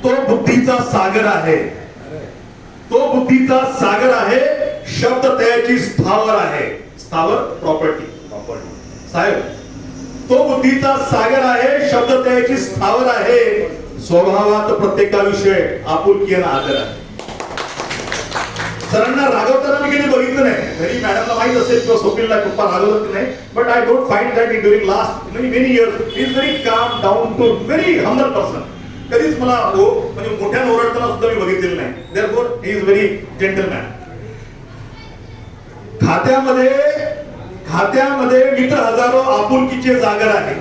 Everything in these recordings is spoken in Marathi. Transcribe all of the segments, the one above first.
तो बुद्धीचा सागर आहे, तो बुद्धीचा सागर आहे, शब्द त्याची स्थावर आहे, स्थावर प्रॉपर्टी साहेब, तो बुद्धीचा सागर आहे, शब्द त्याची स्थावर आहे, स्वभावात प्रत्येकाविषयी आपुलकी आणि आदर आहे. सरांना रागवताना मी कधी बघितलं नाही, घरी मॅडमला माहित असेल किंवा स्वप्नीलला पप्पा रागवत नाही, but I don't find that in during last many years he is very calm down to very humble person. कधीच मला म्हणजे मोठ्यानं ओरडताना सुद्धा मी बघितलेलं नाही. Therefore he is very gentleman. खात्यामध्ये मित्र हजारो आपुलकीचे जागर आहे,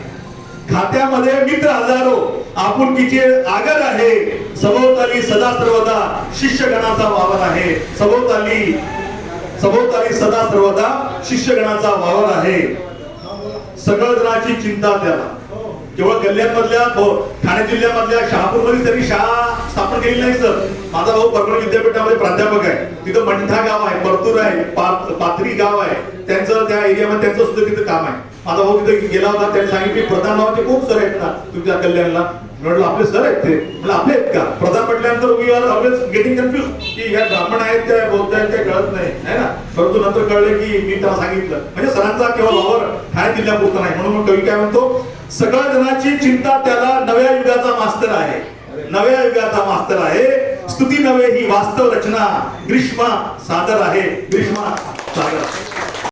खात्यामध्ये मित्र हजारो आपुलकीचे आगर आहे, सभोवताली सदा सर्वदा शिष्यगणाचा वावर आहे, सभोवताली सदा सर्वदा शिष्यगणाचा वावर आहे. सगळ जणाची चिंता त्याला. केवळ कल्याणमधल्या ठाणे जिल्ह्यामधल्या शहापूरमध्ये तरी शाळा स्थापन केली नाही सर. माझा भाऊ परभणी विद्यापीठामध्ये प्राध्यापक आहे, तिथं मंठा गाव आहे, परतूर आहे, पाथरी गाव आहे, त्यांचं त्या एरियामध्ये त्यांचं सुद्धा तिथं काम आहे. माझा भाऊ तिथे गेला होता, त्यांनी सांगितले प्रधान भावाचे खूप सर आहेत ना तुमच्या कल्याणला. म्हटलं आपले सर आहेत ते, म्हणजे आपले आहेत का? प्रधान म्हटल्यानंतर we are always getting confuse की ह्या ब्राह्मण आहेत त्या बौद्ध आहेत त्या कळत नाही है ना. परंतु नंतर कळलं की मी त्याला सांगितलं म्हणजे सरांचा केवळ वावर ठाणे जिल्ह्यापुरता नाही. म्हणून कवी काय म्हणतो, सगळ्या जणांची चिंता त्याला नव्या युगाचा मास्तर आहे, नव्या युगाचा मास्तर आहे, स्तुती नव्हे ही वास्तव रचना, ग्रीष्मा सादर आहे, ग्रीष्मा सादर.